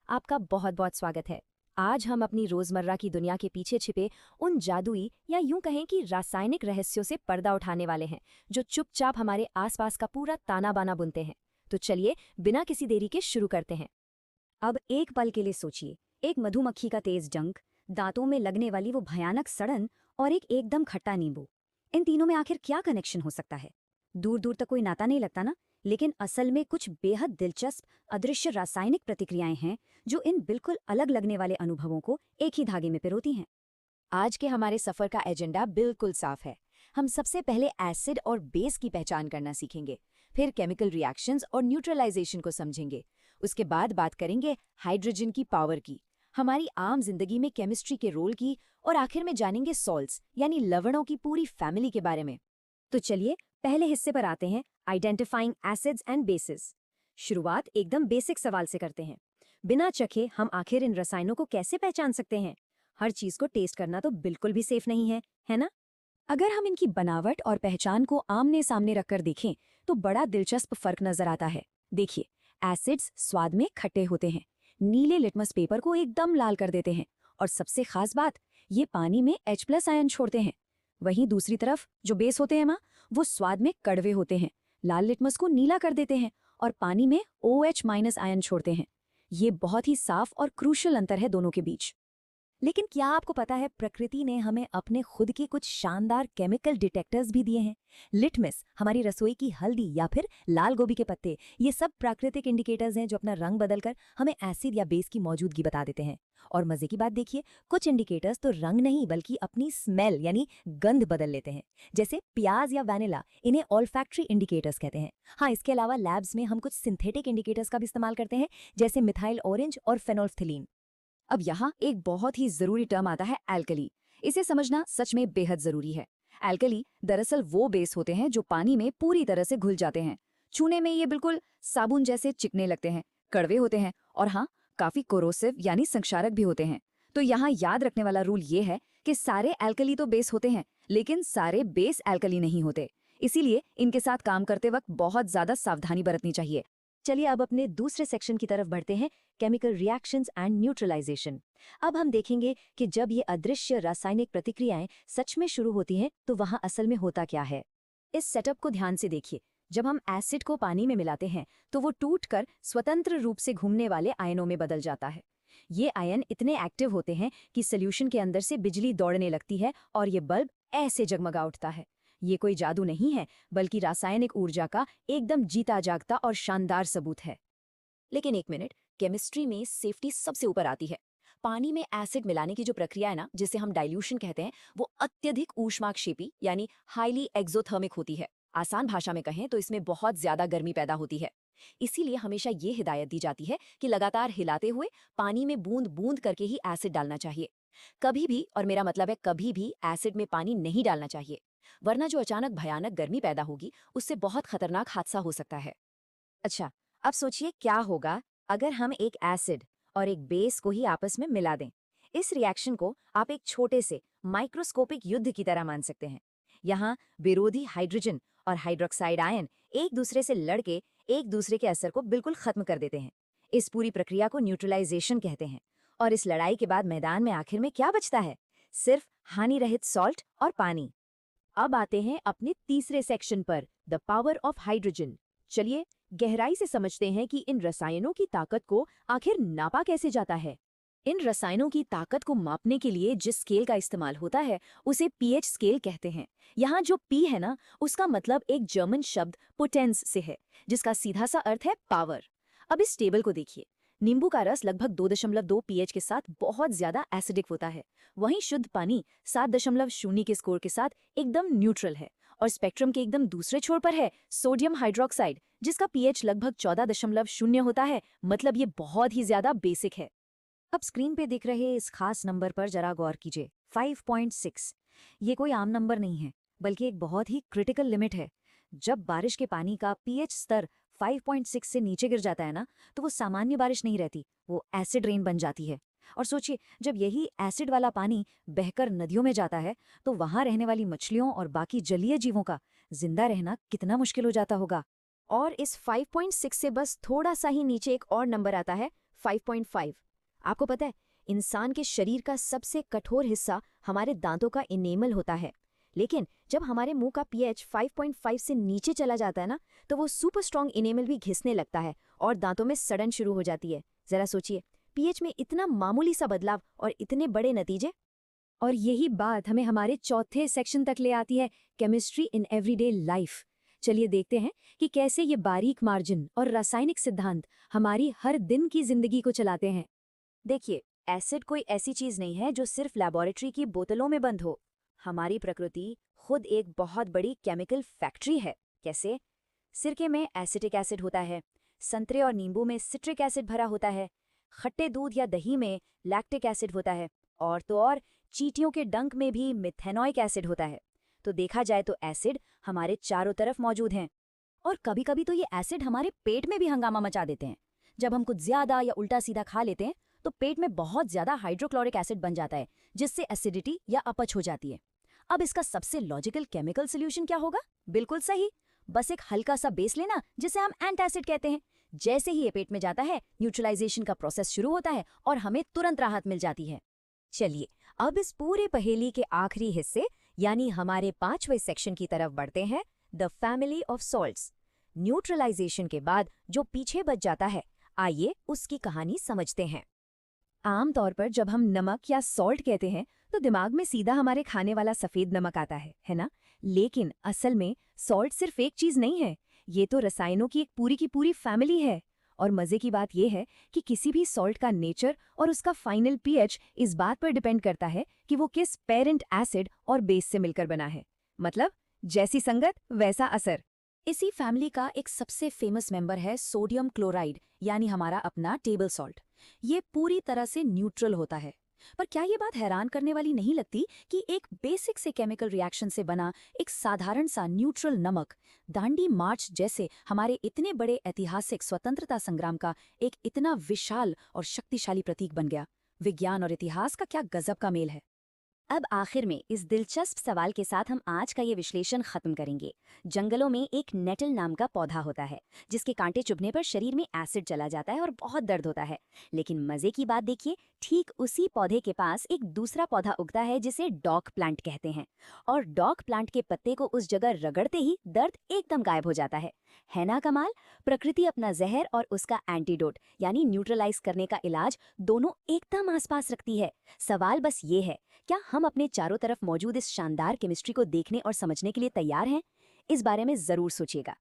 आपका बहुत बहुत स्वागत है। आज हम अपनी रोजमर्रा की दुनिया के पीछे छिपे उन जादुई या यूं कहें कि रासायनिक रहस्यों से पर्दा उठाने वाले हैं, जो चुपचाप हमारे आसपास का पूरा ताना बाना बुनते हैं। तो चलिए बिना किसी देरी के शुरू करते हैं। अब एक पल के लिए सोचिए, एक मधुमक्खी का तेज डंक, दांतों में लगने वाली वो भयानक सड़न और एक एकदम खट्टा नींबू। इन तीनों में आखिर क्या कनेक्शन हो सकता है? दूर दूर तक कोई नाता नहीं लगता ना, लेकिन असल में कुछ बेहद दिलचस्प अदृश्य रासायनिक प्रतिक्रियाएं हैं जो इन बिल्कुल अलग लगने वाले अनुभवों को एक ही धागे में पिरोती हैं। आज के हमारे सफर का एजेंडा बिल्कुल साफ है। हम सबसे पहले एसिड और बेस की पहचान करना सीखेंगे, फिर केमिकल रिएक्शंस और न्यूट्रलाइजेशन को समझेंगे। उसके बाद बात करेंगे हाइड्रोजन की पावर की, हमारी आम जिंदगी में केमिस्ट्री के रोल की, और आखिर में जानेंगे सॉल्ट्स यानी लवणों की पूरी फैमिली के बारे में। तो चलिए पहले हिस्से पर आते हैं, आइडेंटिफाइंग एसिड्स एंड बेसिस। शुरुआत एकदम बेसिक सवाल से करते हैं। बिना चखे हम आखिर इन रसायनों को कैसे पहचान सकते हैं? हर चीज को टेस्ट करना तो बिल्कुल भी सेफ नहीं है ना? अगर हम इनकी बनावट और पहचान को आमने सामने रखकर देखें तो बड़ा दिलचस्प फर्क नजर आता है। देखिए, एसिड्स स्वाद में खट्टे होते हैं, नीले लिटमस पेपर को एकदम लाल कर देते हैं, और सबसे खास बात, ये पानी में H+ आयन छोड़ते हैं। वहीं दूसरी तरफ जो बेस होते हैं वो स्वाद में कड़वे होते हैं, लाल लिटमस को नीला कर देते हैं और पानी में OH- आयन छोड़ते हैं। ये बहुत ही साफ और क्रूशल अंतर है दोनों के बीच। लेकिन क्या आपको पता है, प्रकृति ने हमें अपने खुद के कुछ शानदार केमिकल डिटेक्टर्स भी दिए हैं। लिटमस, हमारी रसोई की हल्दी, या फिर लाल गोभी के पत्ते, ये सब प्राकृतिक इंडिकेटर्स हैं जो अपना रंग बदलकर हमें एसिड या बेस की मौजूदगी बता देते हैं। और मजे की बात देखिए, कुछ इंडिकेटर्स तो रंग नहीं बल्कि अपनी स्मेल यानी गंध बदल लेते हैं। जैसे प्याज या वैनिला, इन्हें ऑल्फैक्टरी इंडिकेटर्स कहते हैं। हाँ, इसके अलावा लैब्स में हम कुछ सिंथेटिक इंडिकेटर्स का भी इस्तेमाल करते हैं, जैसे मिथाइल ऑरेंज और फेनोल्फ्थलीन। अब यहाँ एक बहुत ही जरूरी टर्म आता है, एल्कली। इसे समझना सच में बेहद जरूरी है। एल्कली दरअसल वो बेस होते हैं जो पानी में पूरी तरह से घुल जाते हैं। छूने में ये बिल्कुल साबुन जैसे चिकने लगते हैं, कड़वे होते हैं, और हाँ, काफी कोरोसिव यानी संक्षारक भी होते हैं। तो यहाँ याद रखने वाला रूल ये है कि सारे एल्कली तो बेस होते हैं, लेकिन सारे बेस एल्कली नहीं होते। इसीलिए इनके साथ काम करते वक्त बहुत ज्यादा सावधानी बरतनी चाहिए। चलिए अब अपने दूसरे सेक्शन की तरफ बढ़ते हैं, केमिकल रिएक्शंस एंड न्यूट्रलाइजेशन। अब हम देखेंगे कि जब ये अदृश्य रासायनिक प्रतिक्रियाएं सच में शुरू होती हैं तो वहां असल में होता क्या है। इस सेटअप को ध्यान से देखिए। जब हम एसिड को पानी में मिलाते हैं तो वो टूटकर स्वतंत्र रूप से घूमने वाले आयनों में बदल जाता है। ये आयन इतने एक्टिव होते हैं कि सॉल्यूशन के अंदर से बिजली दौड़ने लगती है और ये बल्ब ऐसे जगमगा उठता है। ये कोई जादू नहीं है, बल्कि रासायनिक ऊर्जा का एकदम जीता जागता और शानदार सबूत है। लेकिन एक मिनट, केमिस्ट्री में सेफ्टी सबसे ऊपर आती है। पानी में एसिड मिलाने की जो प्रक्रिया है ना, जिसे हम डाइल्यूशन कहते हैं, वो अत्यधिक ऊष्माक्षेपी यानी हाईली एक्सोथर्मिक होती है। आसान भाषा में कहें तो इसमें बहुत ज्यादा गर्मी पैदा होती है। इसीलिए हमेशा ये हिदायत दी जाती है कि लगातार हिलाते हुए पानी में बूंद बूंद करके ही एसिड डालना चाहिए। कभी भी, और मेरा मतलब है कभी भी, एसिड में पानी नहीं डालना चाहिए, वरना जो अचानक भयानक गर्मी पैदा होगी उससे बहुत खतरनाक हादसा हो सकता है। अच्छा, अब सोचिए क्या होगा अगर हम एक एसिड और एक बेस को ही आपस में मिला दें। इस रिएक्शन को आप एक छोटे से माइक्रोस्कोपिक युद्ध की तरह मान सकते हैं। यहाँ विरोधी हाइड्रोजन और हाइड्रोक्साइड आयन एक दूसरे से लड़के एक दूसरे के असर को बिल्कुल खत्म कर देते हैं। इस पूरी प्रक्रिया को न्यूट्रलाइजेशन कहते हैं। और इस लड़ाई के बाद मैदान में आखिर में क्या बचता है? सिर्फ हानि रहित सॉल्ट और पानी। अब आते हैं अपने तीसरे सेक्शन पर, द पावर ऑफ हाइड्रोजन। चलिए गहराई से समझते हैं कि इन रसायनों की ताकत को आखिर नापा कैसे जाता है। इन रसायनों की ताकत को मापने के लिए जिस स्केल का इस्तेमाल होता है उसे पीएच स्केल कहते हैं। यहाँ जो पी है ना, उसका मतलब एक जर्मन शब्द पोटेंस से है, जिसका सीधा सा अर्थ है पावर। अब इस टेबल को देखिए। नींबू का रस लगभग 2.2 पीएच के साथ बहुत ज्यादा एसिडिक होता है। वहीं शुद्ध पानी 7.0 के स्कोर के साथ एकदम न्यूट्रल है। और स्पेक्ट्रम के एकदम दूसरे छोर पर है सोडियम हाइड्रोक्साइड, जिसका पीएच लगभग 14.0 होता है। मतलब ये बहुत ही ज्यादा बेसिक है। अब स्क्रीन पे दिख रहे इस खास नंबर पर जरा गौर कीजिए, 5.6। ये कोई आम नंबर नहीं है, बल्कि एक बहुत ही क्रिटिकल लिमिट है। जब बारिश के पानी का पीएच स्तर 5.6 से नीचे गिर जाता है ना, तो वो सामान्य बारिश नहीं रहती, वो एसिड रेन बन जाती है। और सोचिए, जब यही एसिड वाला पानी बहकर नदियों में जाता है तो वहां रहने वाली मछलियों और बाकी जलीय जीवों का जिंदा रहना कितना मुश्किल हो जाता होगा। और इस 5.6 से बस थोड़ा सा ही नीचे एक और नंबर आता है, 5.5। आपको पता है, इंसान के शरीर का सबसे कठोर हिस्सा हमारे दांतों का इनेमल होता है, लेकिन जब हमारे मुंह का पीएच 5.5 से नीचे चला जाता है ना, तो वो सुपर स्ट्रॉन्ग इनेमल भी घिसने लगता है और दांतों में सड़न शुरू हो जाती है। जरा सोचिए, पीएच में इतना मामूली सा बदलाव और इतने बड़े नतीजे। और यही बात हमें हमारे चौथे सेक्शन तक ले आती है, केमिस्ट्री इन एवरीडे लाइफ। चलिए देखते हैं कि कैसे ये बारीक मार्जिन और रासायनिक सिद्धांत हमारी हर दिन की जिंदगी को चलाते हैं। देखिए, एसिड कोई ऐसी चीज नहीं है जो सिर्फ लैबोरेटरी की बोतलों में बंद हो। हमारी प्रकृति खुद एक बहुत बड़ी केमिकल फैक्ट्री है। कैसे? सिरके में एसिटिक एसिड होता है, संतरे और नींबू में सिट्रिक एसिड भरा होता है, खट्टे दूध या दही में लैक्टिक एसिड होता है, और तो और चींटियों के डंक में भी मिथेनॉइक एसिड होता है। तो देखा जाए तो एसिड हमारे चारों तरफ मौजूद हैं। और कभी कभी तो ये एसिड हमारे पेट में भी हंगामा मचा देते हैं। जब हम कुछ ज्यादा या उल्टा सीधा खा लेते हैं तो पेट में बहुत ज्यादा हाइड्रोक्लोरिक एसिड बन जाता है, जिससे एसिडिटी या अपच हो जाती है। अब इसका सबसे लॉजिकल केमिकल सोल्यूशन क्या होगा? बिल्कुल सही, बस एक हल्का सा बेस लेना, जिसे हम एंटासिड कहते हैं। जैसे ही ये पेट में जाता है, न्यूट्रलाइजेशन का प्रोसेस शुरू होता है और हमें तुरंत राहत मिल जाती है। चलिए, अब इस पूरे पहेली के आखिरी हिस्से यानी हमारे 5वें सेक्शन की तरफ बढ़ते हैं, the family of salts. Neutralization के बाद जो पीछे बच जाता है, आइए उसकी कहानी समझते हैं। आमतौर पर जब हम नमक या सॉल्ट कहते हैं तो दिमाग में सीधा हमारे खाने वाला सफेद नमक आता है ना? लेकिन असल में सॉल्ट सिर्फ एक चीज नहीं है, ये तो रसायनों की एक पूरी की पूरी फैमिली है। और मजे की बात यह है कि किसी भी सॉल्ट का नेचर और उसका फाइनल पीएच इस बात पर डिपेंड करता है कि वो किस पेरेंट एसिड और बेस से मिलकर बना है। मतलब जैसी संगत वैसा असर। इसी फैमिली का एक सबसे फेमस मेंबर है सोडियम क्लोराइड, यानी हमारा अपना टेबल सॉल्ट। ये पूरी तरह से न्यूट्रल होता है। पर क्या ये बात हैरान करने वाली नहीं लगती कि एक बेसिक से केमिकल रिएक्शन से बना एक साधारण सा न्यूट्रल नमक दांडी मार्च जैसे हमारे इतने बड़े ऐतिहासिक स्वतंत्रता संग्राम का एक इतना विशाल और शक्तिशाली प्रतीक बन गया? विज्ञान और इतिहास का क्या गजब का मेल है। अब आखिर में इस दिलचस्प सवाल के साथ हम आज का ये विश्लेषण खत्म करेंगे। जंगलों में एक नेटल नाम का पौधा होता है, जिसके कांटे चुभने पर शरीर में एसिड चला जाता है और बहुत दर्द होता है। लेकिन मजे की बात देखिए, ठीक उसी पौधे के पास एक दूसरा पौधा उगता है जिसे डॉग प्लांट कहते हैं। और डॉग प्लांट के पत्ते को उस जगह रगड़ते ही दर्द एकदम गायब हो जाता है ना कमाल? प्रकृति अपना जहर और उसका एंटीडोट यानी न्यूट्रलाइज करने का इलाज दोनों एकदम आसपास रखती है। सवाल बस ये है, क्या हम अपने चारों तरफ मौजूद इस शानदार केमिस्ट्री को देखने और समझने के लिए तैयार हैं? इस बारे में जरूर सोचिएगा।